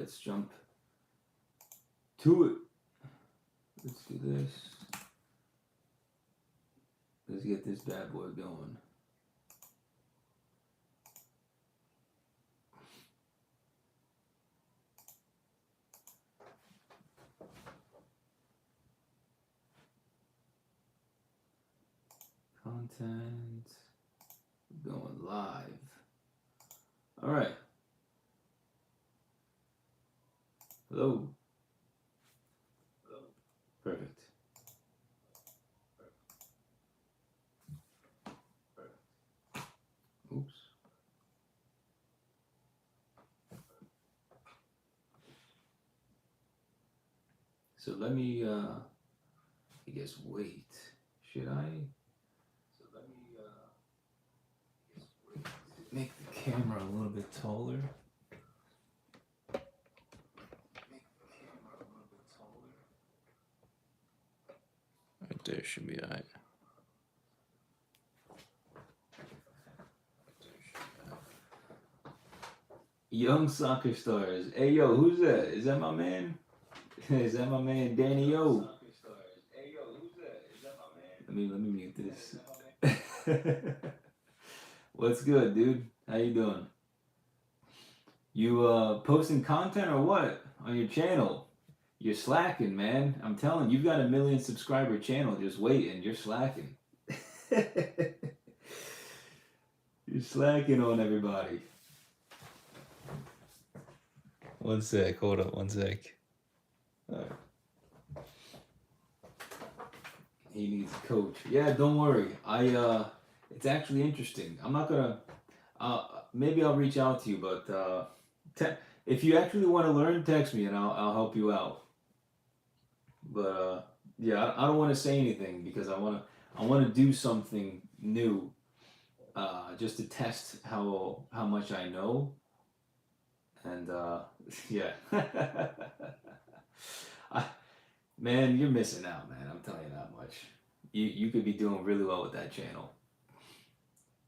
let's jump to it. Let's do this. Let's get this bad boy going. Content. Going live. All right. Hello. Perfect. Oops. So let me, I guess, wait. Should I? So let me, I guess, wait. Make the camera a little bit taller. Right there should be alright. Young soccer stars. Hey yo, who's that? Is that my man? Is that my man Danny O? Hey yo, who's that? Is that my man? Let me mute this. What's good, dude? How you doing? You posting content or what on your channel? You're slacking, man. I'm telling you, you've got a 1 million subscriber channel just waiting. You're slacking. You're slacking on everybody. One sec, hold up, one sec. Alright. He needs a coach. Yeah, don't worry. It's actually interesting. I'm not gonna. Maybe I'll reach out to you, but if you actually want to learn, text me and I'll help you out. But yeah, I don't want to say anything because I want to do something new, just to test how much I know. And yeah, man, you're missing out, man. I'm telling you that much. You could be doing really well with that channel.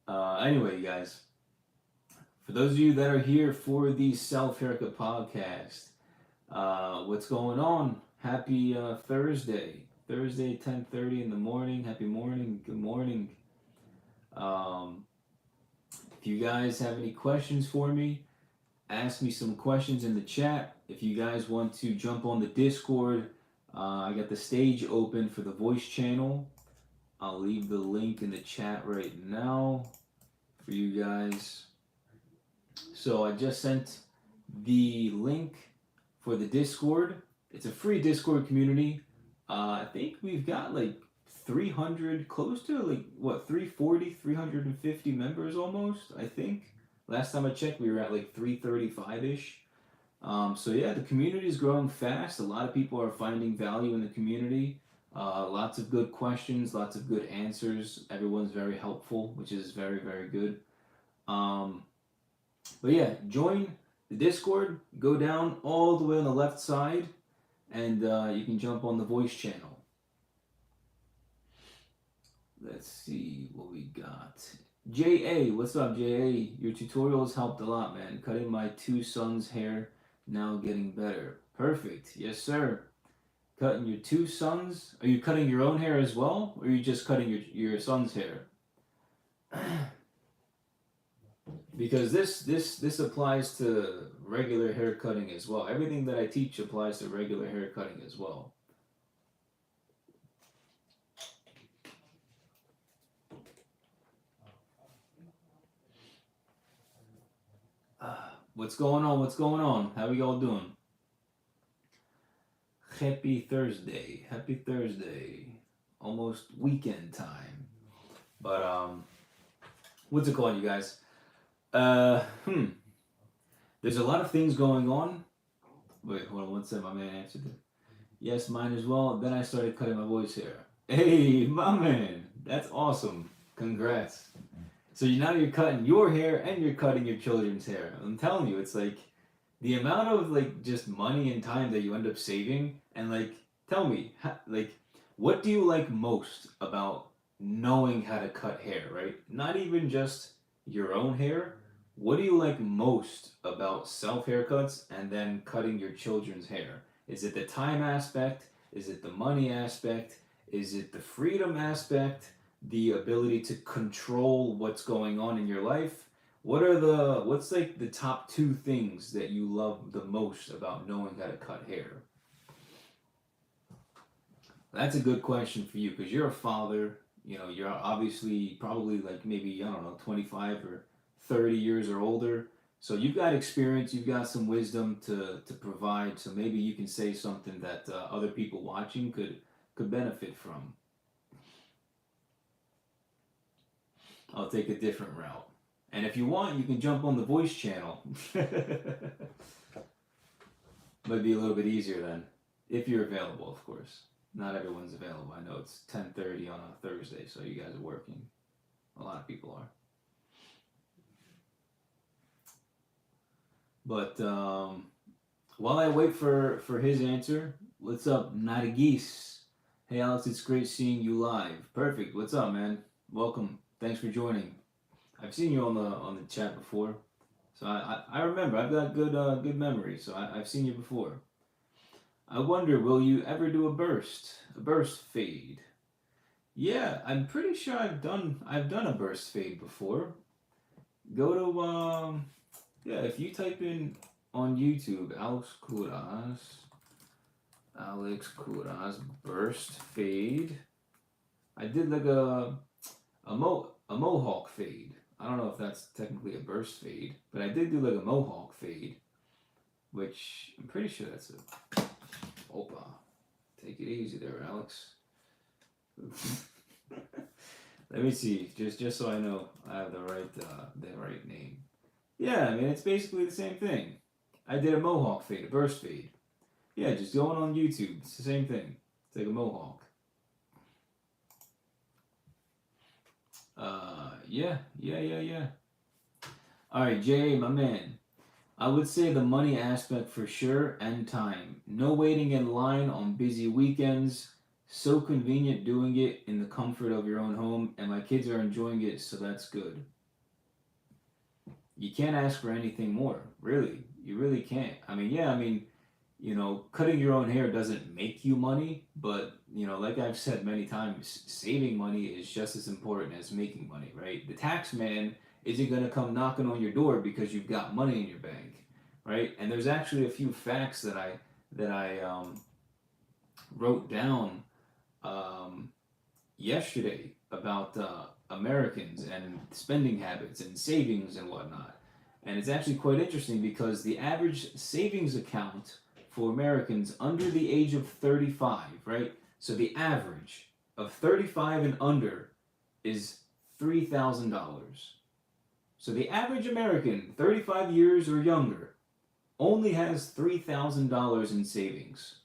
Anyway, you guys, for those of you that are here for the Self Haircut podcast, what's going on? Happy Thursday, 10:30 in the morning. Happy morning. Good morning. If you guys have any questions for me, ask me some questions in the chat. If you guys want to jump on the Discord, I got the stage open for the voice channel. I'll leave the link in the chat right now for you guys. So I just sent the link for the Discord. It's a free Discord community. I think we've got like 300, close to like, what, 340, 350 members almost, I think. Last time I checked, we were at like 335-ish. So yeah, the community is growing fast. A lot of people are finding value in the community. Lots of good questions, lots of good answers. Everyone's very helpful, which is very, very good. But yeah, join the Discord. Go down all the way on the left side, and you can jump on the voice channel. Let's see what we got. J.A., what's up, J.A.? Your tutorials helped a lot, man. Cutting my 2 sons' hair, now getting better. Perfect. Yes, sir. Cutting your 2 sons? Are you cutting your own hair as well? Or are you just cutting your son's hair? Because this applies to regular hair cutting as well. Everything that I teach applies to regular hair cutting as well. What's going on? What's going on? How are y'all doing? Happy Thursday. Happy Thursday. Almost weekend time. But what's it called, you guys? There's a lot of things going on. Wait, hold on one second. My man answered it. Yes, mine as well. Then I started cutting my boy's hair. Hey, my man. That's awesome. Congrats. So now you're cutting your hair and you're cutting your children's hair. I'm telling you, it's like the amount of like just money and time that you end up saving. And like, tell me, like, what do you like most about knowing how to cut hair, right? Not even just your own hair, what do you like most about self haircuts and then cutting your children's hair? Is it the time aspect? Is it the money aspect? Is it the freedom aspect? The ability to control what's going on in your life? What's like the top two things that you love the most about knowing how to cut hair? That's a good question for you because you're a father. You know, you're obviously probably like maybe, I don't know, 25 or 30 years or older. So you've got experience, you've got some wisdom to provide. So maybe you can say something that other people watching could benefit from. I'll take a different route. And if you want, you can jump on the voice channel. Might be a little bit easier then, if you're available, of course. Not everyone's available. I know it's 10:30 on a Thursday, so you guys are working. A lot of people are. But while I wait for his answer, what's up, Nargis? Hey Alex, it's great seeing you live. Perfect. What's up, man? Welcome. Thanks for joining. I've seen you on the chat before, so I remember. I've got good memory, so I've seen you before. I wonder, will you ever do a burst fade? Yeah, I'm pretty sure I've done a burst fade before. Go to yeah, if you type in on YouTube Alex Kouras burst fade. I did like a mohawk fade. I don't know if that's technically a burst fade, but I did do like a mohawk fade, which I'm pretty sure that's a Opa. Take it easy there, Alex. Let me see, just so I know I have the right name. Yeah, I mean it's basically the same thing. I did a mohawk fade, a burst fade. Yeah, just going on YouTube. It's the same thing. It's like a mohawk. Yeah. All right, Jay, my man. I would say the money aspect for sure and time. No waiting in line on busy weekends. So convenient doing it in the comfort of your own home, and my kids are enjoying it, so that's good. You can't ask for anything more, really. You really can't. I mean, yeah, I mean, you know, cutting your own hair doesn't make you money, but, you know, like I've said many times, saving money is just as important as making money, right? The tax man isn't going to come knocking on your door because you've got money in your bank, right? And there's actually a few facts that I wrote down um, yesterday about Americans and spending habits and savings and whatnot. And it's actually quite interesting because the average savings account for Americans under the age of 35, right? So the average of 35 and under is $3,000. So the average American, 35 years or younger, only has $3,000 in savings.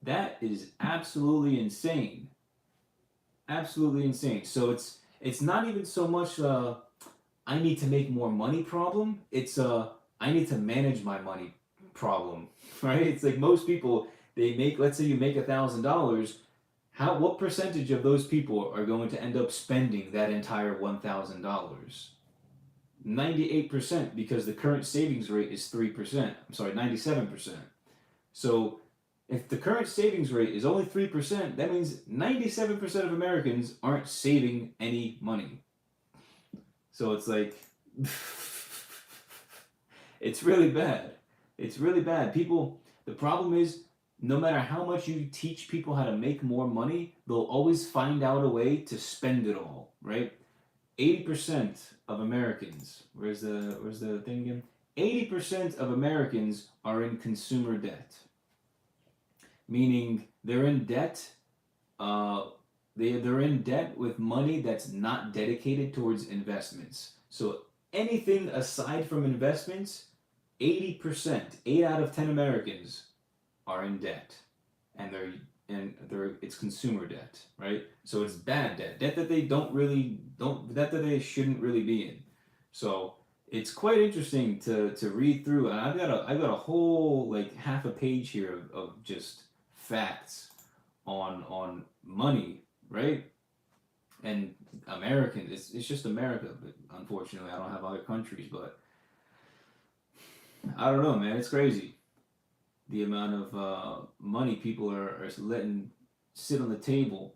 That is absolutely insane. Absolutely insane. So it's not even so much I need to make more money problem. It's I need to manage my money problem, right? It's like most people they make, let's say you make $1,000, what percentage of those people are going to end up spending that entire $1,000? 98% because the current savings rate is 3%. I'm sorry, 97%. So if the current savings rate is only 3%, that means 97% of Americans aren't saving any money. So it's like, it's really bad. It's really bad. The problem is, no matter how much you teach people how to make more money, they'll always find out a way to spend it all, right? 80% of Americans, where's the thing again? 80% of Americans are in consumer debt. Meaning they're in debt. They're in debt with money that's not dedicated towards investments. So anything aside from investments, 80%, 8 out of 10 Americans are in debt, and it's consumer debt, right? So it's bad debt that they that they shouldn't really be in. So it's quite interesting to read through, and I've got a whole like half a page here of just facts on money, right? And American, it's just America, but unfortunately I don't have other countries, but I don't know, man, it's crazy. The amount of money people are letting sit on the table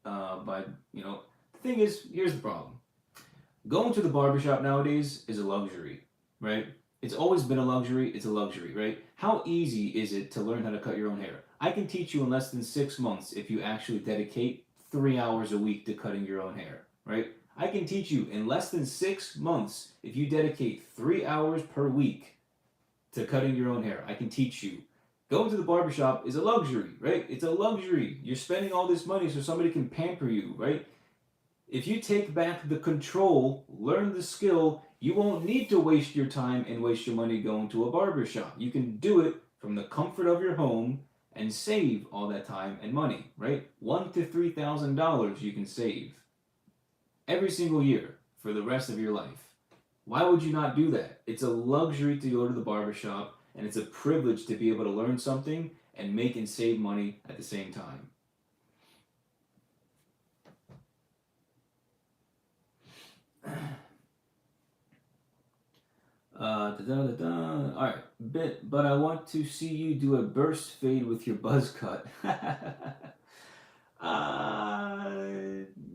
by, you know, the thing is, here's the problem. Going to the barbershop nowadays is a luxury, right? It's always been a luxury. It's a luxury, right? How easy is it to learn how to cut your own hair? I can teach you in less than 6 months if you actually dedicate 3 hours a week to cutting your own hair, right? I can teach you in less than 6 months if you dedicate 3 hours per week to cutting your own hair. I can teach you. Going to the barbershop is a luxury, right? It's a luxury. You're spending all this money so somebody can pamper you, right? If you take back the control, learn the skill, you won't need to waste your time and waste your money going to a barber shop. You can do it from the comfort of your home and save all that time and money, right? $1,000 to $3,000 you can save every single year for the rest of your life. Why would you not do that? It's a luxury to go to the barber shop, and it's a privilege to be able to learn something and make and save money at the same time. All right, but I want to see you do a burst fade with your buzz cut.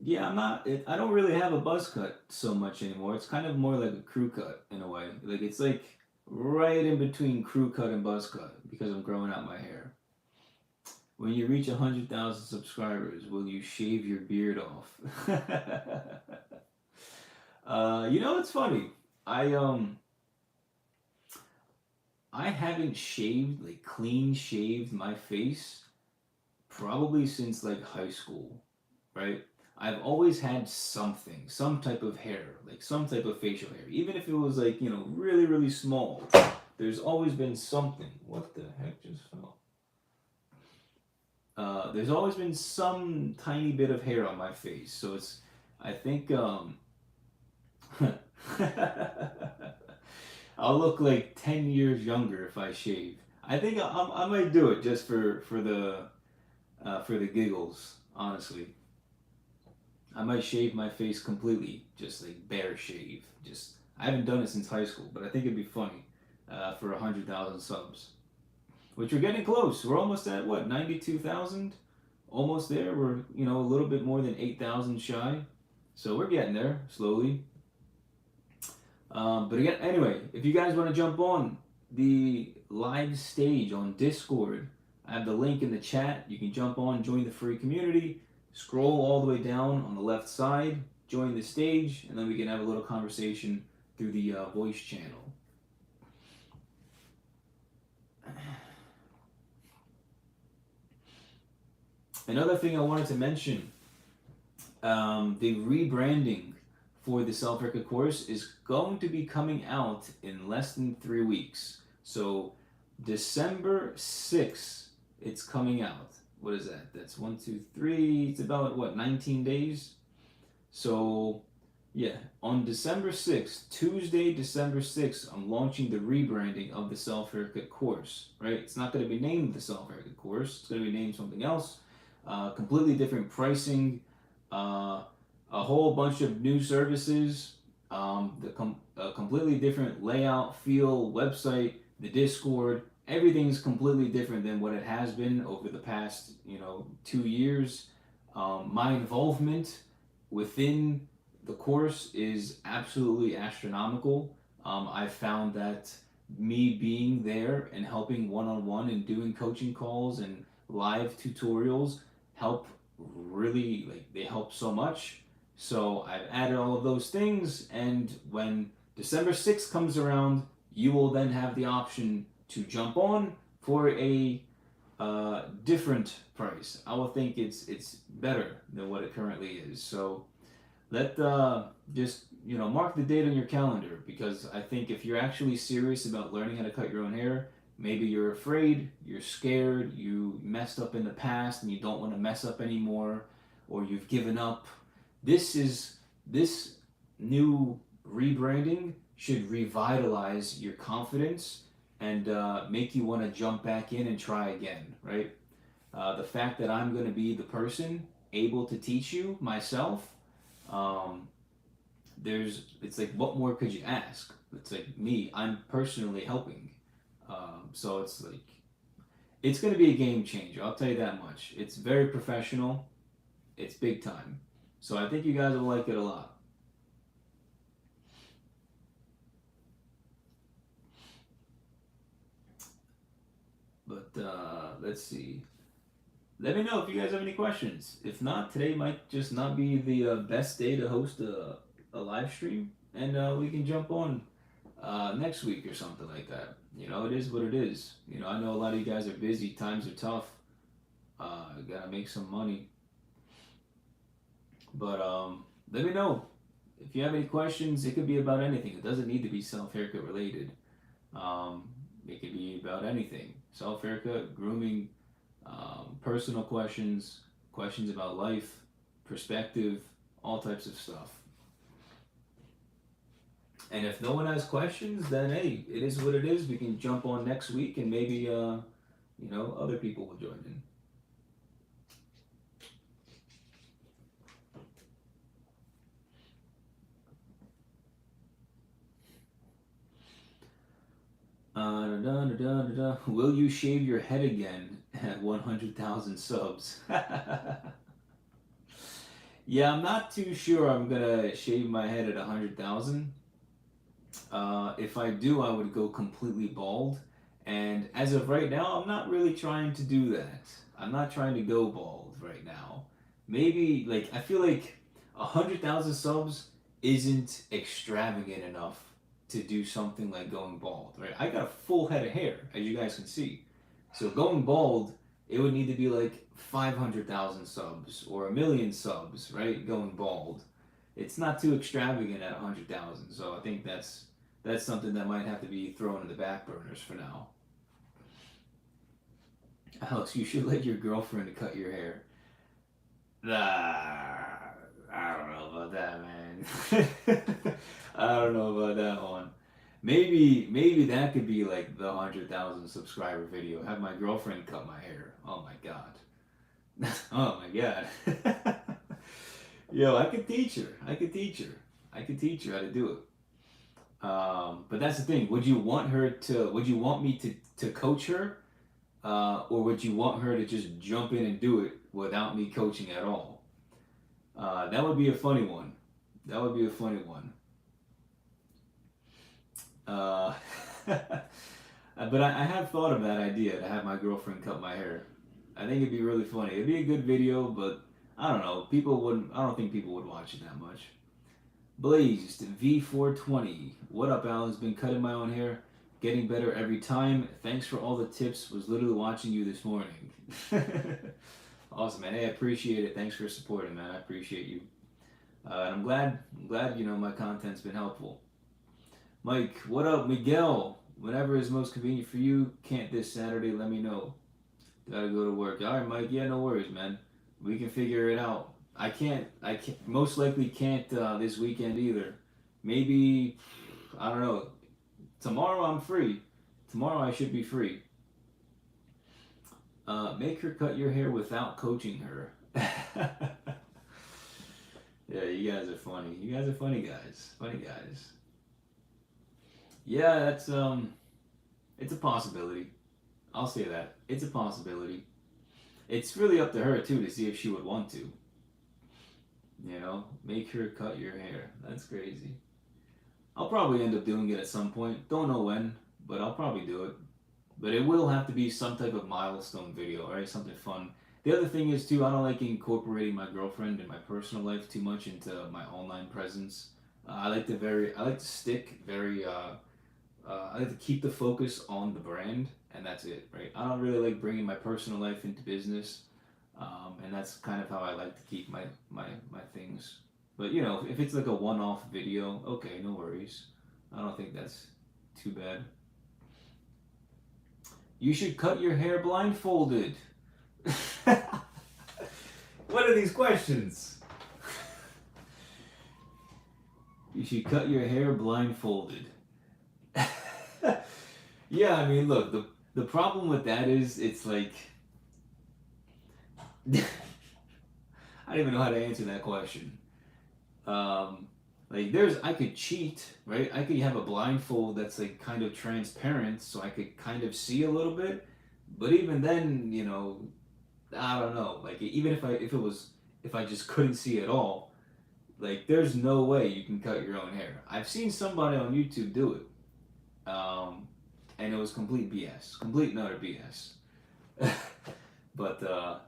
Yeah, I'm not. I don't really have a buzz cut so much anymore. It's kind of more like a crew cut in a way. Like it's like right in between crew cut and buzz cut because I'm growing out my hair. When you reach 100,000 subscribers, will you shave your beard off? You know, it's funny. I haven't shaved, like clean shaved my face probably since like high school, right? I've always had something, some type of hair, like some type of facial hair, even if it was like, you know, really, really small. There's always been something. What the heck just fell? There's always been some tiny bit of hair on my face, so it's, I think, I'll look like 10 years younger if I shave. I think I might do it just for the giggles. Honestly, I might shave my face completely, just like bare shave. Just I haven't done it since high school, but I think it'd be funny for 100,000 subs, which we're getting close. We're almost at what 92,000, almost there. We're a little bit more than 8,000 shy, so we're getting there slowly. But again, anyway, if you guys want to jump on the live stage on Discord, I have the link in the chat. You can jump on, join the free community, scroll all the way down on the left side, join the stage, and then we can have a little conversation through the voice channel. Another thing I wanted to mention, the rebranding for the self-haircut course is going to be coming out in less than 3 weeks. So December 6th, it's coming out. What is that? That's 1, 2, 3. It's about, 19 days? So, yeah, on December 6th, Tuesday, December 6th, I'm launching the rebranding of the self-haircut course, right? It's not going to be named the self-haircut course. It's going to be named something else. Completely different pricing. A whole bunch of new services, a completely different layout, feel, website, the Discord. Everything's completely different than what it has been over the past, 2 years. My involvement within the course is absolutely astronomical. I found that me being there and helping one-on-one and doing coaching calls and live tutorials help really, they help so much. So I've added all of those things, and when December 6th comes around, you will then have the option to jump on for a different price. I will think it's better than what it currently is. So let just mark the date on your calendar, because I think if you're actually serious about learning how to cut your own hair, maybe you're afraid, you're scared, you messed up in the past and you don't want to mess up anymore, or you've given up. This new rebranding should revitalize your confidence and make you want to jump back in and try again, right? The fact that I'm going to be the person able to teach you myself, um, it's like, what more could you ask? It's like me, I'm personally helping. So it's like, it's going to be a game changer. I'll tell you that much. It's very professional. It's big time. So I think you guys will like it a lot. But let's see. Let me know if you guys have any questions. If not, today might just not be the best day to host a live stream, and we can jump on next week or something like that. You know, it is what it is. You know, I know a lot of you guys are busy. Times are tough. Gotta make some money. But let me know if you have any questions. It could be about anything. It doesn't need to be self haircut related. Um, it could be about anything. Self haircut, grooming, personal questions, questions about life, perspective, all types of stuff. And if no one has questions, then hey, it is what it is. We can jump on next week, and maybe you know, other people will join in. Will you shave your head again at 100,000 subs? Yeah, I'm not too sure I'm gonna shave my head at 100,000. If I do, I would go completely bald. And as of right now, I'm not really trying to do that. I'm not trying to go bald right now. Maybe, like, I feel like 100,000 subs isn't extravagant enough to do something like going bald, right? I got a full head of hair, as you guys can see. So going bald, it would need to be like 500,000 subs or 1,000,000 subs, right? Going bald. It's not too extravagant at 100,000. So I think that's something that might have to be thrown in the back burners for now. Alex, you should let your girlfriend cut your hair. I don't know about that, man. I don't know about that one. Maybe that could be like the 100,000 subscriber video. Have my girlfriend cut my hair. Oh my god. Oh my god. Yo, I could teach her. I could teach her. I could teach her how to do it. But that's the thing. Would you want her to? Would you want me to coach her, or would you want her to just jump in and do it without me coaching at all? That would be a funny one. That would be a funny one. But I have thought of that idea to have my girlfriend cut my hair. I think it'd be really funny. It'd be a good video, but I don't know. People wouldn't. I don't think people would watch it that much. Blazed V420. What up, Alan's been cutting my own hair, getting better every time. Thanks for all the tips. Was literally watching you this morning. Awesome, man. Hey, I appreciate it. Thanks for supporting, man. I appreciate you. And I'm glad you know my content's been helpful. Mike, what up, Miguel? Whenever is most convenient for you. Can't this Saturday? Let me know. Gotta go to work. All right, Mike. Yeah, no worries, man. We can figure it out. I can't. Most likely can't this weekend either. Maybe I don't know. Tomorrow I'm free. Tomorrow I should be free. Make her cut your hair without coaching her. Yeah, you guys are funny. You guys are funny guys. Funny guys. Yeah, that's it's a possibility. I'll say that. It's a possibility. It's really up to her too to see if she would want to. You know, make her cut your hair. That's crazy. I'll probably end up doing it at some point. Don't know when, but I'll probably do it. But it will have to be some type of milestone video, right? Something fun. The other thing is too, I don't like incorporating my girlfriend and my personal life too much into my online presence. I like to stick very. I like to keep the focus on the brand, and that's it, right? I don't really like bringing my personal life into business, and that's kind of how I like to keep my things. But you know, if it's like a one-off video, okay, no worries. I don't think that's too bad. You should cut your hair blindfolded. What are these questions? You should cut your hair blindfolded. Yeah, I mean, look, the problem with that is it's like I don't even know how to answer that question. Um, like I could cheat, right? I could have a blindfold that's like kind of transparent, so I could kind of see a little bit. But even then, I don't know. Like even if I just couldn't see at all, like there's no way you can cut your own hair. I've seen somebody on YouTube do it, and it was complete BS, complete and utter BS. But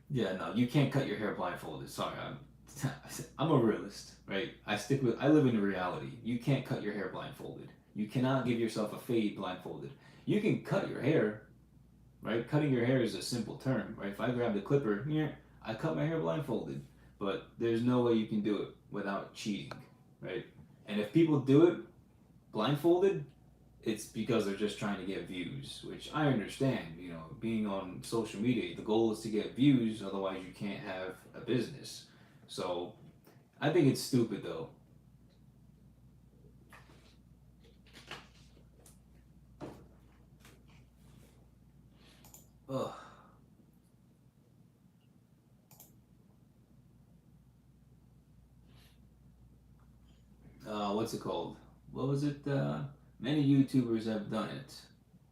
yeah, no, you can't cut your hair blindfolded. Sorry, I'm a realist, right? I live in reality. You can't cut your hair blindfolded. You cannot give yourself a fade blindfolded. You can cut your hair, right? Cutting your hair is a simple term, right? If I grab the clipper, here, I cut my hair blindfolded. But there's no way you can do it without cheating, right? And if people do it blindfolded, it's because they're just trying to get views, which I understand. Being on social media, the goal is to get views, otherwise you can't have a business. So I think it's stupid though. Ugh. What's it called? What was it? Many YouTubers have done it.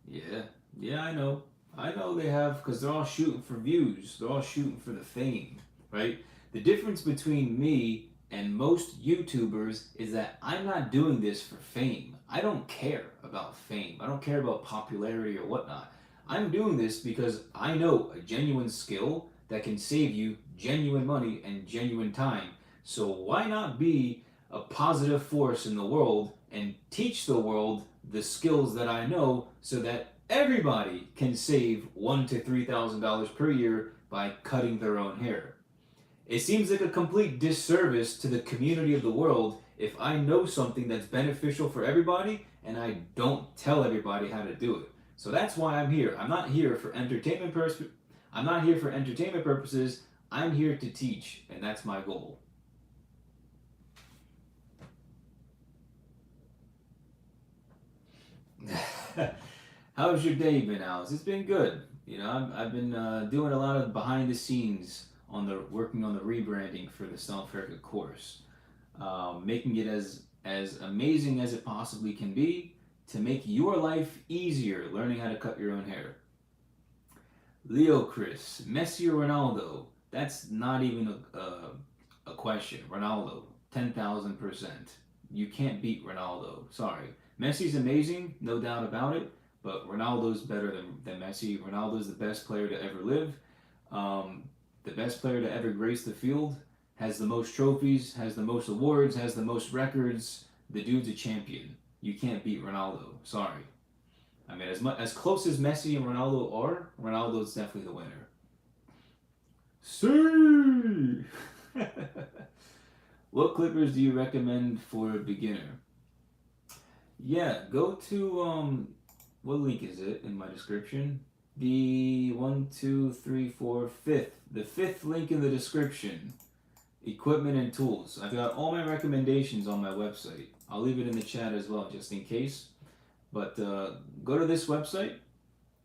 Yeah, yeah, I know. I know they have because they're all shooting for views. They're all shooting for the fame, right? The difference between me and most YouTubers is that I'm not doing this for fame. I don't care about fame. I don't care about popularity or whatnot. I'm doing this because I know a genuine skill that can save you genuine money and genuine time. So why not be a positive force in the world and teach the world the skills that I know so that everybody can save $1,000 to $3,000 per year by cutting their own hair. It seems like a complete disservice to the community of the world if I know something that's beneficial for everybody and I don't tell everybody how to do it. So that's why I'm here. I'm not here for entertainment I'm not here for entertainment purposes. I'm here to teach, and that's my goal. How's your day been, Alex? It's been good. I've been doing a lot of behind the scenes on working on the rebranding for the self haircut course, making it as amazing as it possibly can be to make your life easier learning how to cut your own hair. Leo Chris, Messi or Ronaldo? That's not even a question. Ronaldo, 10,000%. You can't beat Ronaldo. Sorry. Messi's amazing, no doubt about it, but Ronaldo's better than Messi. Ronaldo's the best player to ever live, the best player to ever grace the field, has the most trophies, has the most awards, has the most records. The dude's a champion. You can't beat Ronaldo. Sorry. I mean, as close as Messi and Ronaldo are, Ronaldo's definitely the winner. See. What clippers do you recommend for a beginner? Yeah, go to what link is it in my description? The the fifth link in the description. Equipment and tools. I've got all my recommendations on my website. I'll leave it in the chat as well, just in case. But go to this website,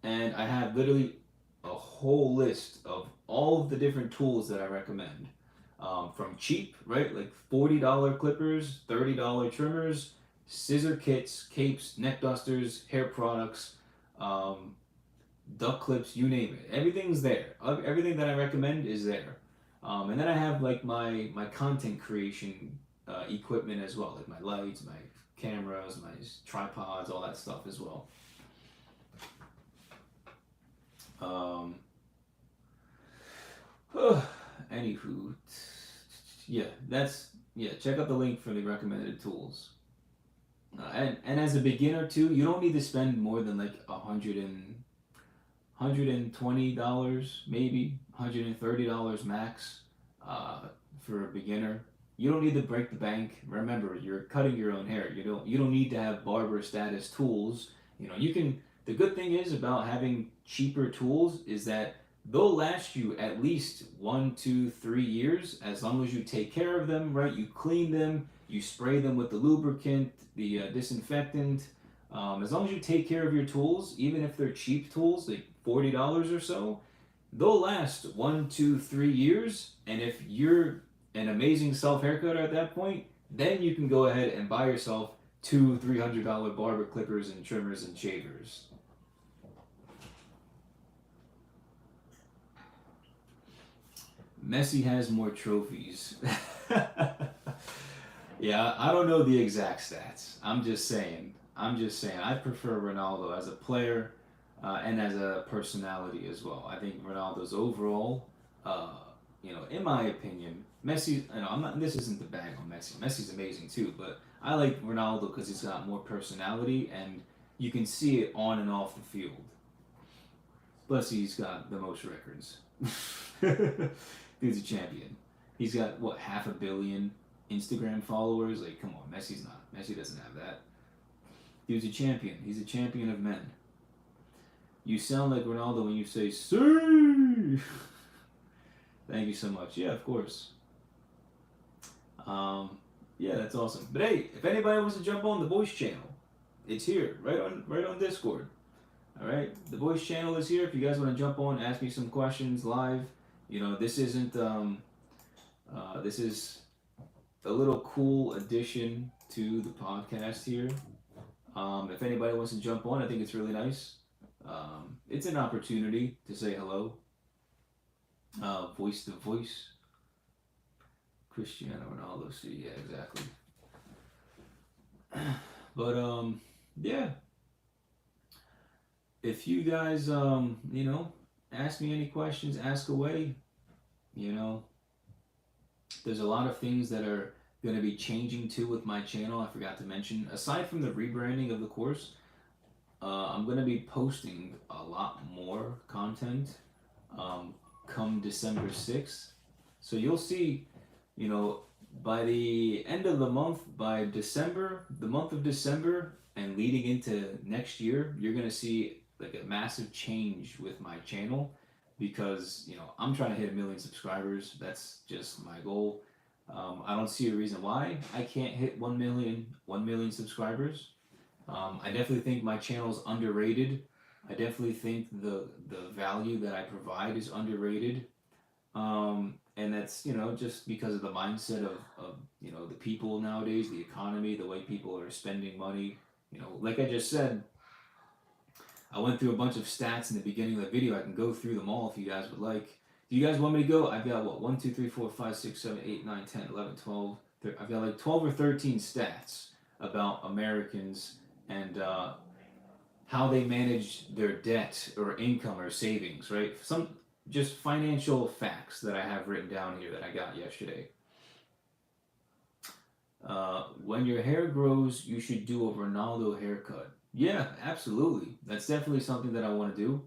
and I have literally a whole list of all of the different tools that I recommend. From cheap, right, like $40 clippers, $30 trimmers, scissor kits, capes, neck dusters, hair products, duck clips, you name it. Everything's there. Everything that I recommend is there. And then I have like my content creation equipment as well, like my lights, my cameras, my tripods, all that stuff as well. Anywho, check out the link for the recommended tools. And as a beginner too, you don't need to spend more than like $120, maybe $130 max for a beginner. You don't need to break the bank. Remember, you're cutting your own hair. You don't need to have barber status tools. The good thing is about having cheaper tools is that they'll last you at least 1, 2, 3 years as long as you take care of them, right? You clean them, you spray them with the lubricant, the disinfectant. As long as you take care of your tools, even if they're cheap tools, like $40 or so, they'll last 1, 2, 3 years. And if you're an amazing self haircutter at that point, then you can go ahead and buy yourself $200-$300 barber clippers and trimmers and shavers. Messi has more trophies. Yeah, I don't know the exact stats. I'm just saying. I prefer Ronaldo as a player and as a personality as well. I think Ronaldo's overall, in my opinion, Messi. I'm not. This isn't the bag on Messi. Messi's amazing too, but I like Ronaldo because he's got more personality and you can see it on and off the field. Plus, he's got the most records. Dude's a champion. He's got what, 500,000,000 Instagram followers? Like, come on, Messi's not. Messi doesn't have that. Dude's a champion. He's a champion of men. You sound like Ronaldo when you say "Sir." Thank you so much. Yeah, of course. Yeah, that's awesome. But hey, if anybody wants to jump on the voice channel, it's here, right on Discord. All right, the voice channel is here. If you guys want to jump on, ask me some questions live. This isn't. This is a little cool addition to the podcast here. If anybody wants to jump on, I think it's really nice. It's an opportunity to say hello. Voice to voice. Cristiano Ronaldo. See, yeah, exactly. But yeah. If you guys ask me any questions, ask away. There's a lot of things that are going to be changing too with my channel. I forgot to mention. Aside from the rebranding of the course, I'm going to be posting a lot more content come December 6th. So you'll see, by the end of the month, by December, the month of December, and leading into next year, you're going to see like a massive change with my channel because I'm trying to hit 1 million subscribers. That's just my goal. I don't see a reason why I can't hit 1 million subscribers. I definitely think my channel is underrated. I definitely think the value that I provide is underrated. And that's just because of the mindset of the people nowadays, the economy, the way people are spending money. Like I just said, I went through a bunch of stats in the beginning of the video. I can go through them all if you guys would like. Do you guys want me to go? I've got what, 1, 2, 3, 4, 5, 6, 7, 8, 9, 10, 11, 12. I've got like 12 or 13 stats about Americans and how they manage their debt or income or savings, right? Some just financial facts that I have written down here that I got yesterday. When your hair grows, you should do a Ronaldo haircut. Yeah, absolutely. That's definitely something that I want to do.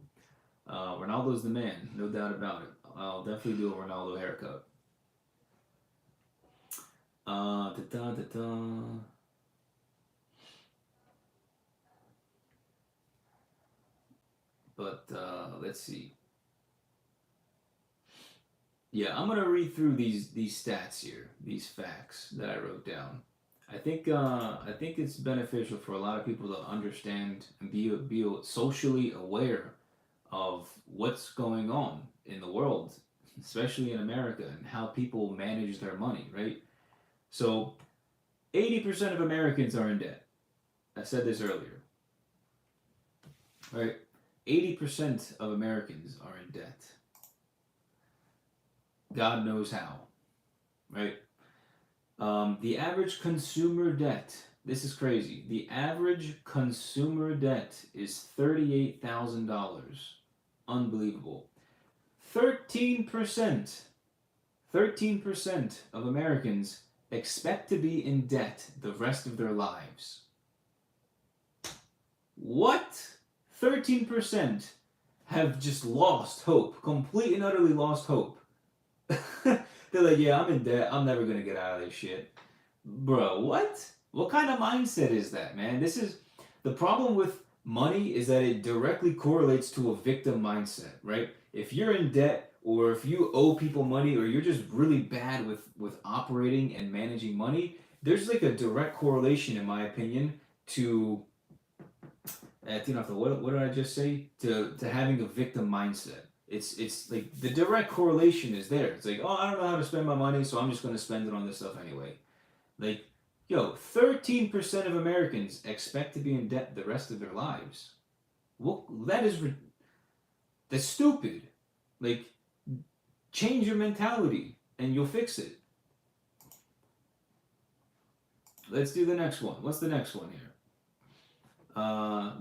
Ronaldo's the man, no doubt about it. I'll definitely do a Ronaldo haircut. But let's see. Yeah, I'm gonna read through these stats here, these facts that I wrote down. I think it's beneficial for a lot of people to understand and be socially aware of what's going on in the world, especially in America, and how people manage their money, right? So, 80% of Americans are in debt. I said this earlier, right? 80% of Americans are in debt. God knows how, right? The average consumer debt, this is crazy. The average consumer debt is $38,000. Unbelievable. 13% of Americans expect to be in debt the rest of their lives. What? 13% have just lost hope, complete and utterly lost hope. They're like, yeah, I'm in debt. I'm never going to get out of this shit. Bro, what? What kind of mindset is that, man? This is the problem with money, is that it directly correlates to a victim mindset, right? If you're in debt, or if you owe people money, or you're just really bad with operating and managing money, there's like a direct correlation, in my opinion, to what did I just say? To having a victim mindset. It's like the direct correlation is there. It's like, oh, I don't know how to spend my money, so I'm just going to spend it on this stuff anyway. Like, yo, 13% of Americans expect to be in debt the rest of their lives. Well, that's stupid. Like, change your mentality and you'll fix it. Let's do the next one. What's the next one here?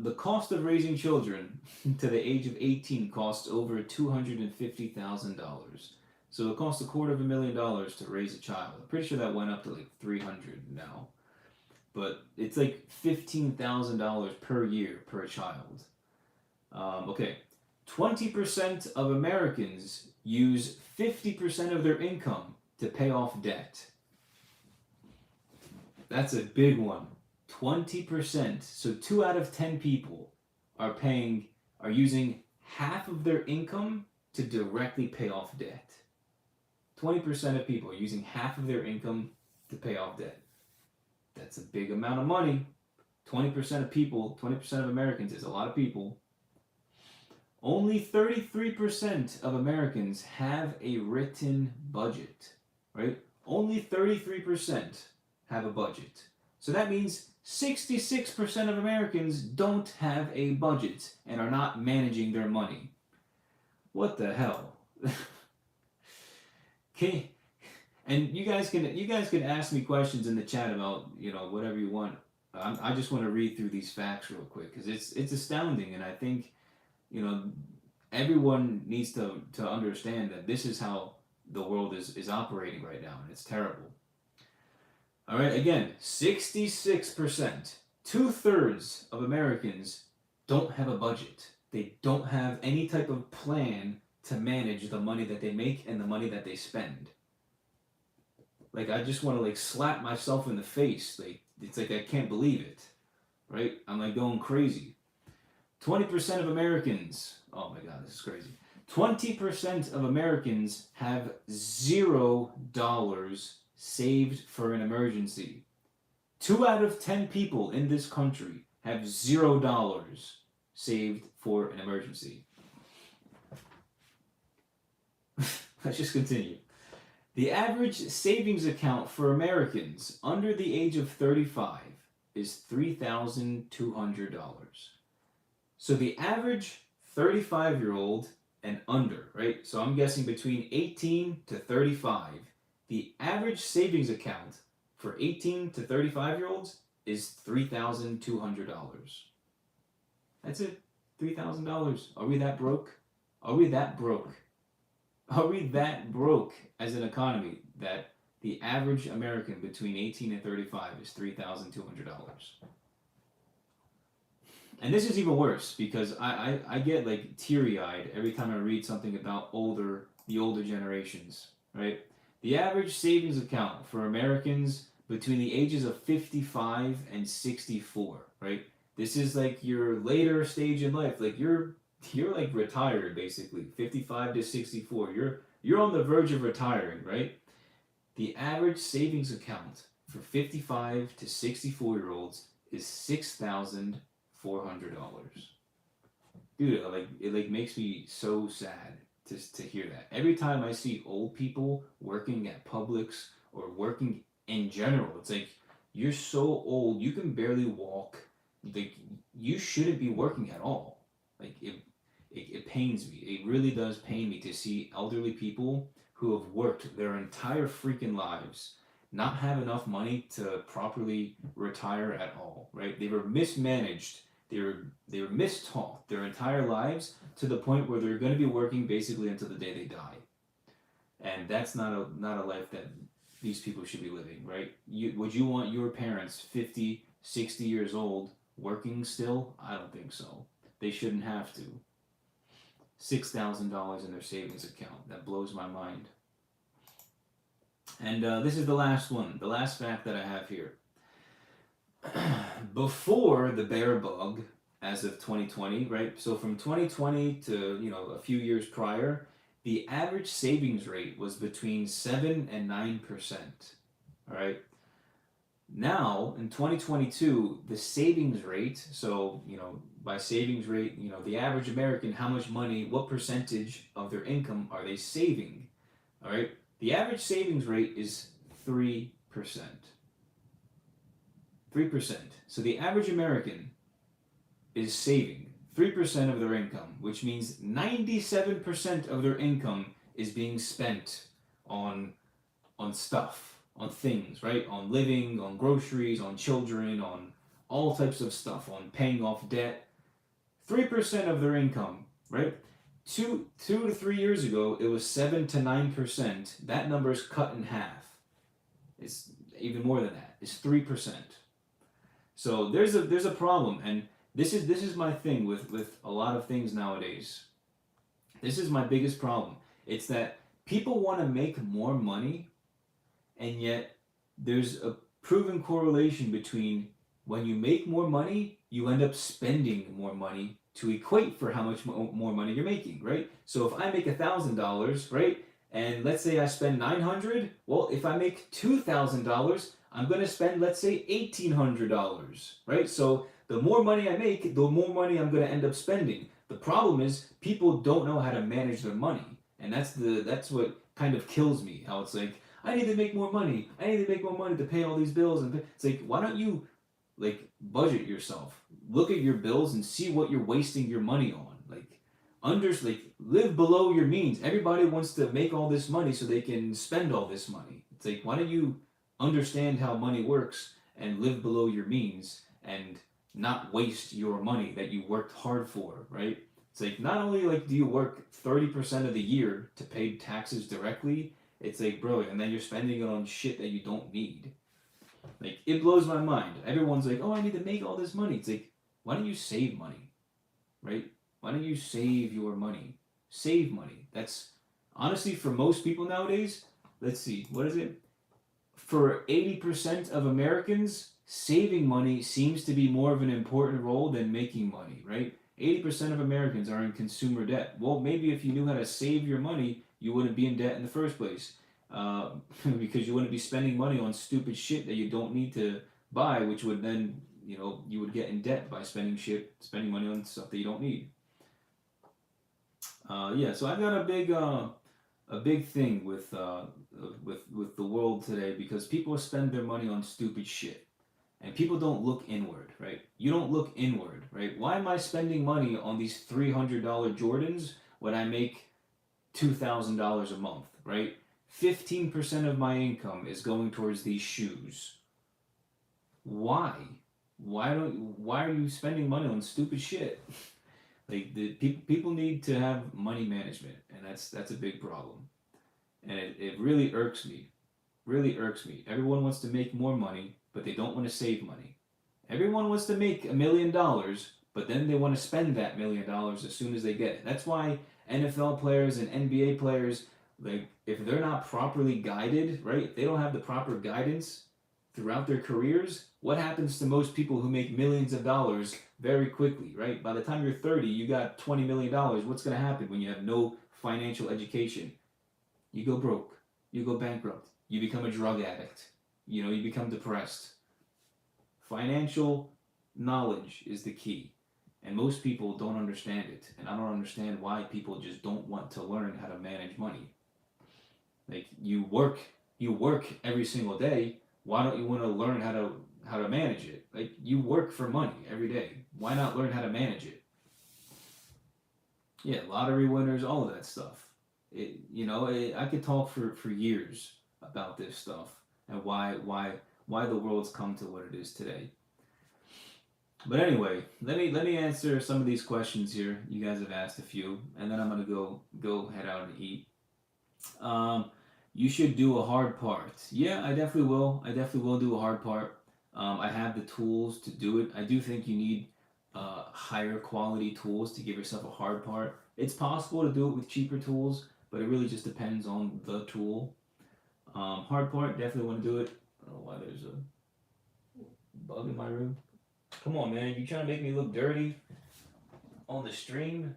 The cost of raising children to the age of 18 costs over $250,000. So it costs $250,000 to raise a child. I'm pretty sure that went up to like 300 now. But it's like $15,000 per year per child. Okay, 20% of Americans use 50% of their income to pay off debt. That's a big one. 20%. So 2 out of 10 people are using half of their income to directly pay off debt. 20% of people are using half of their income to pay off debt. That's a big amount of money. 20% of people, 20% of Americans is a lot of people. Only 33% of Americans have a written budget, right? Only 33% have a budget. So that means 66% of Americans don't have a budget and are not managing their money. What the hell? Okay, and you guys can ask me questions in the chat about whatever you want. I just want to read through these facts real quick because it's astounding, and I think everyone needs to understand that this is how the world is operating right now, and it's terrible. All right, again, 66%, 2/3 of Americans don't have a budget. They don't have any type of plan to manage the money that they make and the money that they spend. Like, I just want to slap myself in the face. It's like I can't believe it, right? I'm going crazy. 20% of Americans, oh my God, this is crazy. 20% of Americans have $0 saved for an emergency. 2 out of 10 people in this country have $0 saved for an emergency. Let's just continue. The average savings account for Americans under the age of 35 is $3,200. So the average 35-year-old and under, right? So I'm guessing between 18 to 35, the average savings account for 18 to 35-year-olds is $3,200. That's it. $3,000. Are we that broke? Are we that broke? Are we that broke as an economy that the average American between 18 and 35 is $3,200? And this is even worse because I get teary-eyed every time I read something about the older generations, right? The average savings account for Americans between the ages of 55 and 64, right? This is your later stage in life. You're retired basically, 55 to 64. You're on the verge of retiring, right? The average savings account for 55 to 64-year-olds is $6,400. Dude, it makes me so sad to hear that. Every time I see old people working at Publix or working in general, it's you're so old, you can barely walk. You shouldn't be working at all. It pains me. It really does pain me to see elderly people who have worked their entire freaking lives not have enough money to properly retire at all, right? They were mismanaged. They were mistaught their entire lives to the point where they're going to be working basically until the day they die. And that's not a life that these people should be living, right? Would you want your parents 50, 60 years old working still? I don't think so. They shouldn't have to. $6,000 in their savings account. That blows my mind. And this is the last one, the last fact that I have here. Before the bear bug, as of 2020, right? So from 2020 to a few years prior, the average savings rate was between 7 and 9%. All right. Now, in 2022, the savings rate, so, by savings rate, the average American, how much money, what percentage of their income are they saving? All right? The average savings rate is 3%. 3%. So the average American is saving 3% of their income, which means 97% of their income is being spent on stuff, on things, right? On living, on groceries, on children, on all types of stuff, on paying off debt. 3% of their income, right? Two to 3 years ago, it was 7 to 9%. That number is cut in half. It's even more than that. It's 3%. So there's a problem, and this is my thing with a lot of things nowadays. This is my biggest problem. It's that people want to make more money, and yet there's a proven correlation between when you make more money, you end up spending more money to equate for how much more money you're making, right? So if I make $1,000, right, and let's say I spend 900, well, if I make $2,000, I'm gonna spend, let's say, $1,800, right? So the more money I make, the more money I'm gonna end up spending. The problem is people don't know how to manage their money, and that's what kind of kills me. How it's like, I need to make more money. I need to make more money to pay all these bills, and it's like, why don't you like budget yourself? Look at your bills and see what you're wasting your money on. Live below your means. Everybody wants to make all this money so they can spend all this money. It's like, why don't you understand how money works and live below your means and not waste your money that you worked hard for, right? It's like, not only like do you work 30% of the year to pay taxes directly, it's like, bro, and then you're spending it on shit that you don't need. Like, it blows my mind. Everyone's like, oh, I need to make all this money. It's like, why don't you save money, right? Why don't you save your money? Save money. That's honestly, for most people nowadays, let's see, what is it? For 80% of Americans, saving money seems to be more of an important role than making money, right? 80% of Americans are in consumer debt. Well, maybe if you knew how to save your money, you wouldn't be in debt in the first place. Uh, because you wouldn't be spending money on stupid shit that you don't need to buy, which would then, you would get in debt by spending money on stuff that you don't need. Yeah, so I've got a big thing with the world today because people spend their money on stupid shit, and people don't look inward, right? You don't look inward, right? Why am I spending money on these $300 Jordans when I make $2,000 a month, right? 15% of my income is going towards these shoes. Why? Why are you spending money on stupid shit? Like, the people need to have money management, and that's a big problem. And it really irks me. Really irks me. Everyone wants to make more money, but they don't want to save money. Everyone wants to make $1 million, but then they want to spend that $1 million as soon as they get it. That's why NFL players and NBA players, like, if they're not properly guided, right? If they don't have the proper guidance throughout their careers, what happens to most people who make millions of dollars very quickly, right? By the time you're 30, you got $20 million. What's going to happen when you have no financial education? You go broke. You go bankrupt. You become a drug addict. You become depressed. Financial knowledge is the key. And most people don't understand it. And I don't understand why people just don't want to learn how to manage money. Like, you work every single day. Why don't you want to learn how to manage it? Like, you work for money every day. Why not learn how to manage it? Yeah, lottery winners, all of that stuff. I could talk for years about this stuff and why the world's come to what it is today. But anyway, let me answer some of these questions here. You guys have asked a few, and then I'm gonna go head out and eat. You should do a hard part. Yeah, I definitely will. I definitely will do a hard part. I have the tools to do it. I do think you need higher quality tools to give yourself a hard part. It's possible to do it with cheaper tools, but it really just depends on the tool. Hard part, definitely want to do it. I don't know why there's a bug in my room. Come on, man. You trying to make me look dirty on the stream?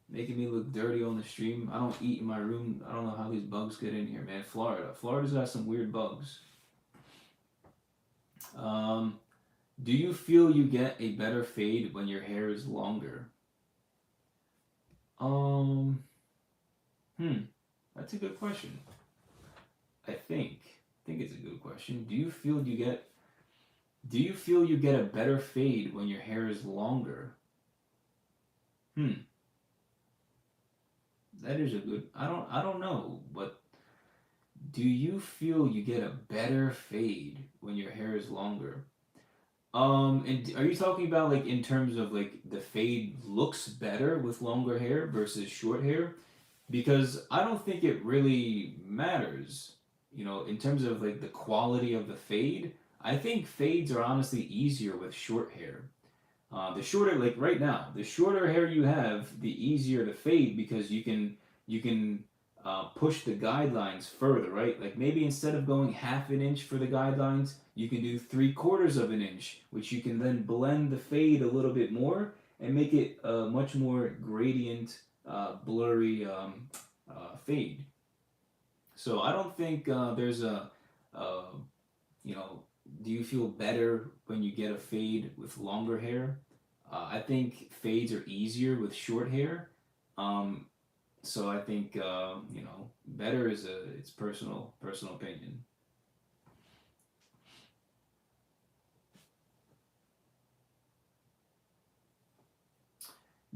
Making me look dirty on the stream. I don't eat in my room. I don't know how these bugs get in here, man. Florida's got some weird bugs. Um, do you feel you get a better fade when your hair is longer? Um, hmm, that's a good question. I think it's a good question. Do you feel you get a better fade when your hair is longer? Hmm, that is a good. I don't know, but do you feel you get a better fade when your hair is longer? And are you talking about like in terms of like the fade looks better with longer hair versus short hair? Because I don't think it really matters, in terms of like the quality of the fade. I think fades are honestly easier with short hair. The shorter, like right now, the shorter hair you have, the easier to fade because you can push the guidelines further, right? Like maybe instead of going half an inch for the guidelines, you can do 3/4 of an inch, which you can then blend the fade a little bit more and make it a much more gradient, blurry fade. So I don't think there's uh, you know, do you feel better when you get a fade with longer hair? I think fades are easier with short hair. Um, so I think better is a it's personal opinion.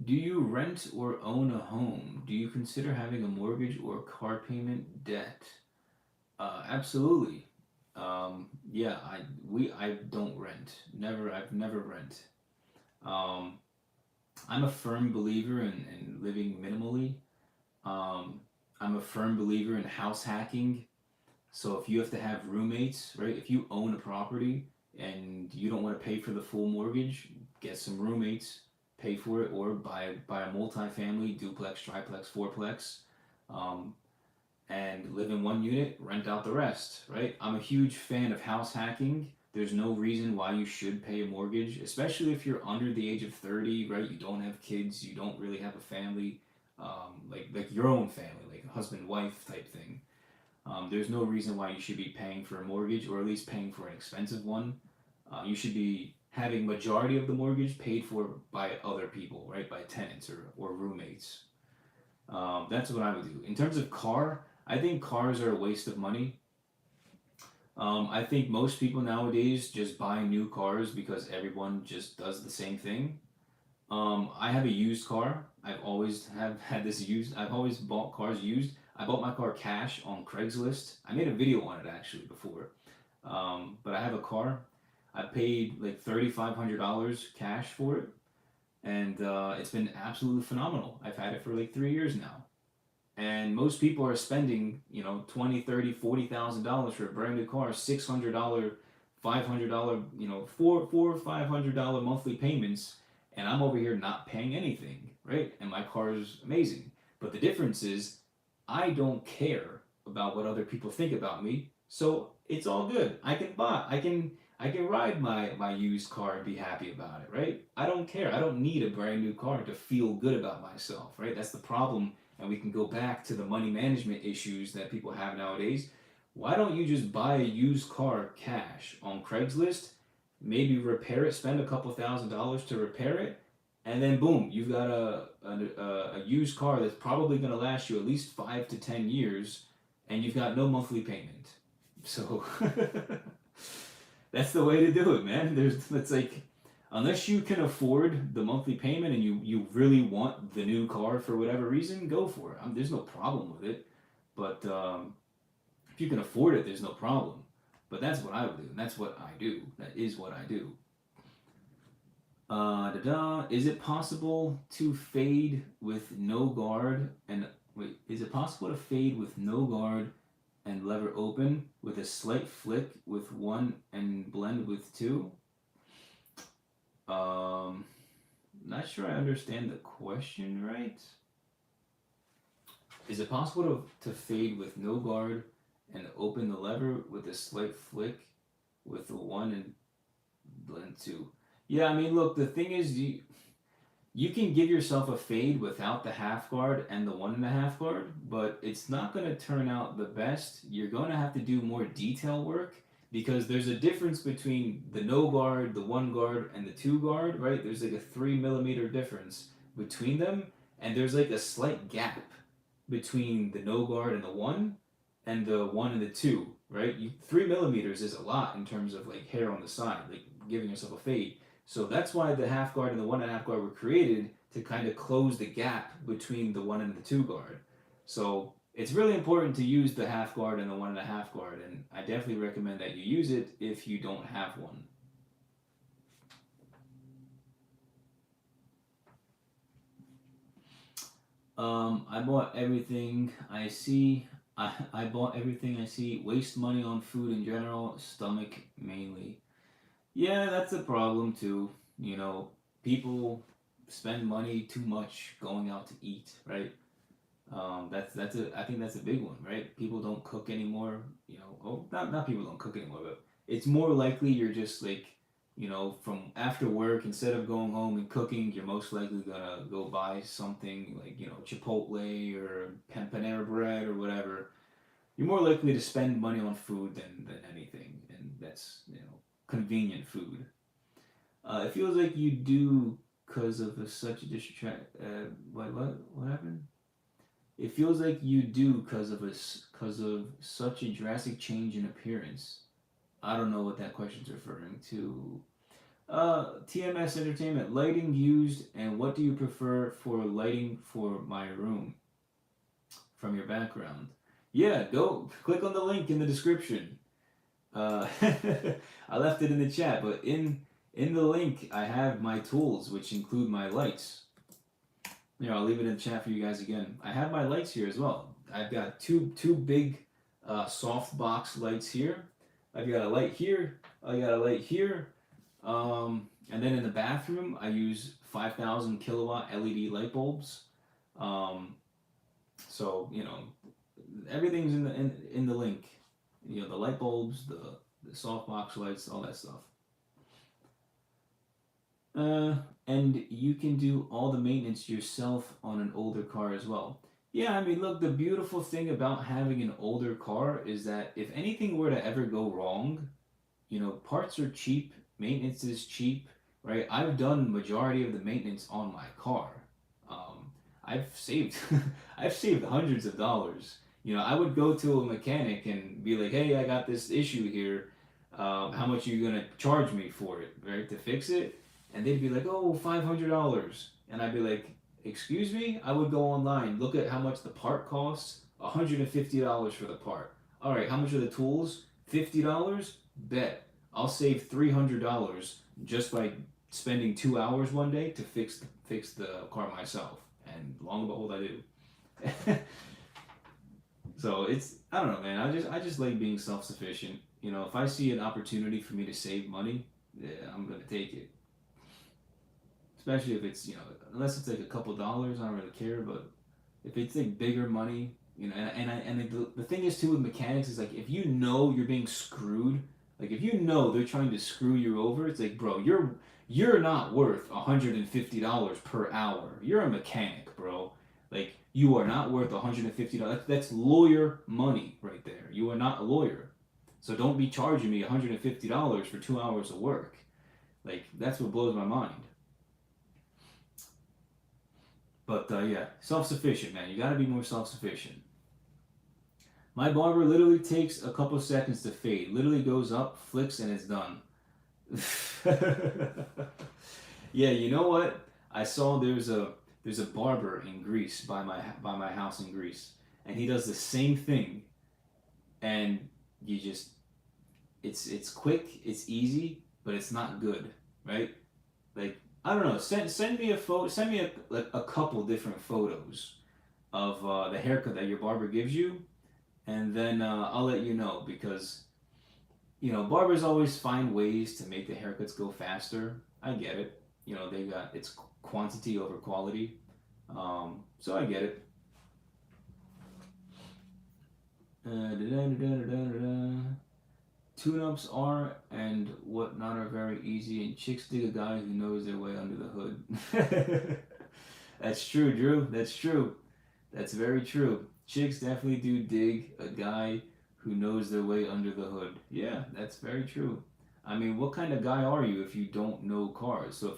Do you rent or own a home? Do you consider having a mortgage or car payment debt? Absolutely. Yeah, I don't rent. I've never rent. Um, I'm a firm believer in living minimally. Um, I'm a firm believer in house hacking. So if you have to have roommates, right? If you own a property and you don't want to pay for the full mortgage, get some roommates, pay for it, or buy a multifamily, duplex, triplex, fourplex, um, and live in one unit, rent out the rest, right? I'm a huge fan of house hacking. There's no reason why you should pay a mortgage, especially if you're under the age of 30, right? You don't have kids, you don't really have a family, like your own family, like a husband wife type thing. There's no reason why you should be paying for a mortgage or at least paying for an expensive one. You should be having majority of the mortgage paid for by other people, right? By tenants or roommates. That's what I would do. In terms of car, I think cars are a waste of money. I think most people nowadays just buy new cars because everyone just does the same thing. I have a used car. I've always have had this used. I've always bought cars used. I bought my car cash on Craigslist. I made a video on it actually before. But I have a car. I paid like $3,500 cash for it, and it's been absolutely phenomenal. I've had it for like 3 years now, and most people are spending 20, 30, $40,000 for a brand new car, $600, $500, four or $500 monthly payments, and I'm over here not paying anything, right? And my car is amazing. But the difference is I don't care about what other people think about me, so it's all good. I can ride my used car and be happy about it, right? I don't care. I don't need a brand new car to feel good about myself, right? That's the problem, and we can go back to the money management issues that people have nowadays. Why don't you just buy a used car cash on Craigslist, maybe repair it, spend a couple $1,000s to repair it, and then boom, you've got a used car that's probably going to last you at least 5 to 10 years, and you've got no monthly payment. So that's the way to do it, man. It's like, unless you can afford the monthly payment and you really want the new car for whatever reason, go for it. There's no problem with it. But if you can afford it, there's no problem. But that's what I would do, and that's what I do. That is what I do. Da-da. Is it possible to fade with no guard and wait? Is it possible to fade with no guard and lever open with a slight flick with one and blend with two? Um, Not sure I understand the question right. Is it possible to fade with no guard and open the lever with a slight flick with the one and blend two? Yeah, I mean, look, the thing is, you can give yourself a fade without the half guard and the 1.5 guard, but it's not going to turn out the best. You're going to have to do more detail work because there's a difference between the no guard, the one guard, and the two guard, right? There's like a 3 millimeter difference between them, and there's like a slight gap between the no guard and the one and the two, right? 3 millimeters is a lot in terms of like hair on the side, like giving yourself a fade. So that's why the half guard and the 1.5 guard were created to kind of close the gap between the one and the two guard. So it's really important to use the half guard and the 1.5 guard, and I definitely recommend that you use it if you don't have one. I bought everything I see. I bought everything I see. Waste money on food in general, stomach mainly. Yeah, that's a problem too. You know, people spend money too much going out to eat, right? I think that's a big one, right? People don't cook anymore. You know, not people don't cook anymore, but it's more likely you're just like, you know, from after work, instead of going home and cooking, you're most likely gonna go buy something like, you know, Chipotle or Panera Bread or whatever. You're more likely to spend money on food than anything, and that's, you know, convenient food. It feels like you do because of such a distract. What happened? It feels like you do because of such a drastic change in appearance. I don't know what that question's referring to. TMS Entertainment, lighting used, and what do you prefer for lighting for my room from your background? Yeah, go click on the link in the description. Uh, I left it in the chat, but in the link I have my tools, which include my lights. Here, I'll leave it in the chat for you guys again. I have my lights here as well. I've got two big soft box lights here. I've got a light here. I got a light here. And then in the bathroom, I use 5,000 kilowatt LED light bulbs. So you know, everything's in the link. You know, the light bulbs, the soft box lights, all that stuff. And you can do all the maintenance yourself on an older car as well. Yeah, I mean, look, the beautiful thing about having an older car is that if anything were to ever go wrong, you know, parts are cheap, maintenance is cheap, right? I've done majority of the maintenance on my car. I've saved, I've saved hundreds of dollars. You know, I would go to a mechanic and be like, "Hey, I got this issue here. How much are you gonna charge me for it, right, to fix it?" And they'd be like, "Oh, $500," and I'd be like, "Excuse me?" I would go online, look at how much the part costs. $150 for the part. All right, how much are the tools? $50. Bet I'll save $300 just by spending 2 hours one day to fix the car myself. And long and behold, I do. So it's, I don't know, man. I just like being self sufficient. You know, if I see an opportunity for me to save money, yeah, I'm gonna take it. Especially if it's, you know, unless it's like a couple dollars, I don't really care. But if it's like bigger money, you know, and the thing is too with mechanics is like if you know you're being screwed, like if you know they're trying to screw you over, it's like, bro, you're not worth $150 per hour. You're a mechanic, bro. Like you are not worth $150. That's lawyer money right there. You are not a lawyer, so don't be charging me $150 for 2 hours of work. Like that's what blows my mind. But yeah, self-sufficient, man. You gotta be more self-sufficient. My barber literally takes a couple seconds to fade. Literally goes up, flicks, and it's done. Yeah, you know what? I saw there's a barber in Greece by my house in Greece, and he does the same thing. And you just it's quick, it's easy, but it's not good, right? Like I don't know. Send me a photo. Send me a couple different photos of the haircut that your barber gives you, and then I'll let you know because you know barbers always find ways to make the haircuts go faster. I get it. You know they got it's quantity over quality, so I get it. Tune-ups are and whatnot are very easy, and chicks dig a guy who knows their way under the hood. That's true, Drew. That's true. That's very true. Chicks definitely do dig a guy who knows their way under the hood. Yeah, that's very true. I mean, what kind of guy are you if you don't know cars? So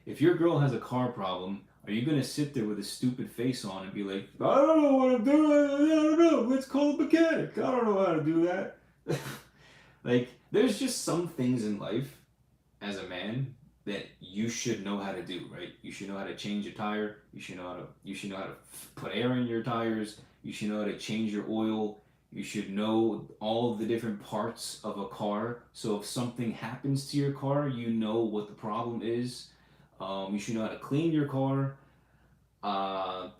if your girl has a car problem, are you gonna sit there with a stupid face on and be like, I don't know what I'm doing, I don't know, let's call a mechanic. I don't know how to do that. Like, there's just some things in life as a man that you should know how to do, right? You should know how to change a tire. You should know how to put air in your tires. You should know how to change your oil. You should know all the different parts of a car. So if something happens to your car, you know what the problem is. You should know how to clean your car. Uh,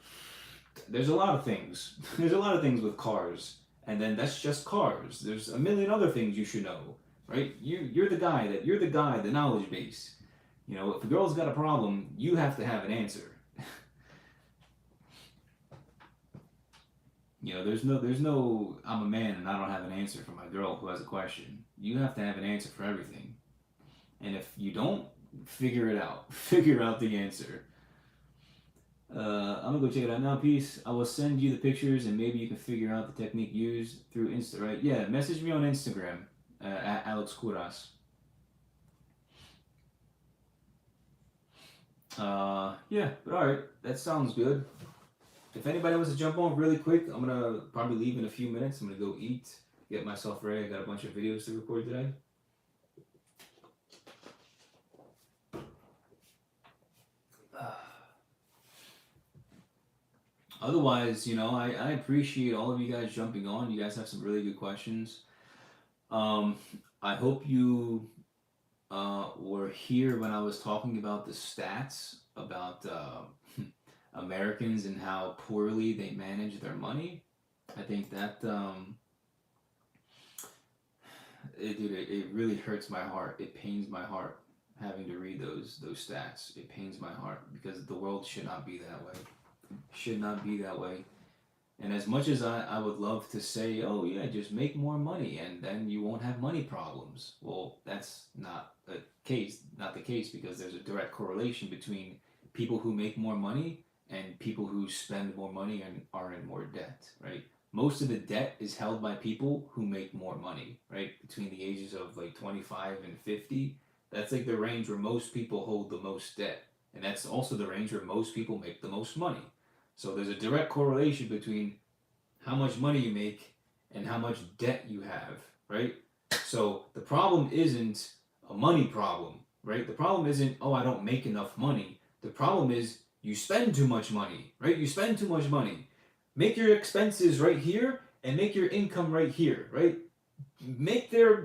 there's a lot of things. There's a lot of things with cars, and then that's just cars. There's a million other things you should know, right? You're the guy, the knowledge base. You know, if a girl's got a problem, you have to have an answer. You know, there's no I'm a man and I don't have an answer for my girl who has a question. You have to have an answer for everything. And if you don't, figure it out. Figure out the answer. I'm gonna go check it out now. Peace. I will send you the pictures and maybe you can figure out the technique used through Insta. Right? Yeah. Message me on Instagram at Alex Kouras. Yeah. But all right. That sounds good. If anybody wants to jump on really quick, I'm gonna probably leave in a few minutes. I'm gonna go eat, get myself ready. I got a bunch of videos to record today. Otherwise, you know, I appreciate all of you guys jumping on. You guys have some really good questions. I hope you were here when I was talking about the stats about Americans and how poorly they manage their money. I think that it really hurts my heart. It pains my heart having to read those stats. It pains my heart because the world should not be that way. Should not be that way. And as much as I would love to say, oh yeah, just make more money and then you won't have money problems. Well, that's not the case because there's a direct correlation between people who make more money and people who spend more money and are in more debt, right? Most of the debt is held by people who make more money, right? Between the ages of like 25 and 50. That's like the range where most people hold the most debt. And that's also the range where most people make the most money. So there's a direct correlation between how much money you make and how much debt you have, right? So the problem isn't a money problem, right? The problem isn't, oh, I don't make enough money. The problem is you spend too much money, right? You spend too much money. Make your expenses right here and make your income right here, right? Make there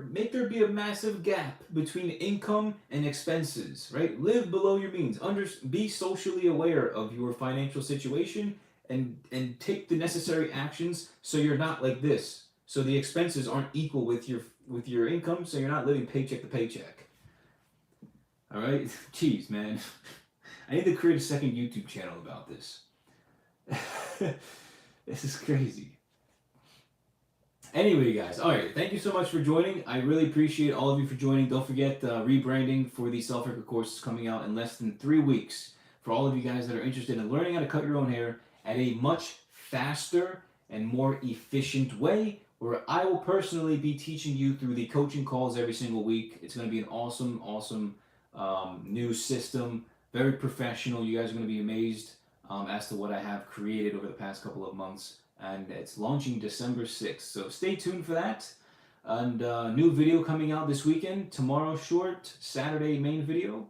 be a massive gap between income and expenses, right? Live below your means. Be socially aware of your financial situation and take the necessary actions so you're not like this. So the expenses aren't equal with your income, so you're not living paycheck to paycheck. All right? Jeez, man. I need to create a second YouTube channel about this. This is crazy. Anyway, guys, all right, thank you so much for joining. I really appreciate all of you for joining. Don't forget rebranding for the self-record course is coming out in less than 3 weeks. For all of you guys that are interested in learning how to cut your own hair at a much faster and more efficient way, where I will personally be teaching you through the coaching calls every single week. It's going to be an awesome new system, very professional. You guys are going to be amazed as to what I have created over the past couple of months. And it's launching December 6th. So stay tuned for that. And new video coming out this weekend. Tomorrow short, Saturday main video.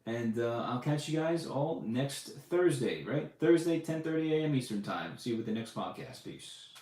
And I'll catch you guys all next Thursday, right? Thursday, 10:30 a.m. Eastern Time. See you with the next podcast. Peace.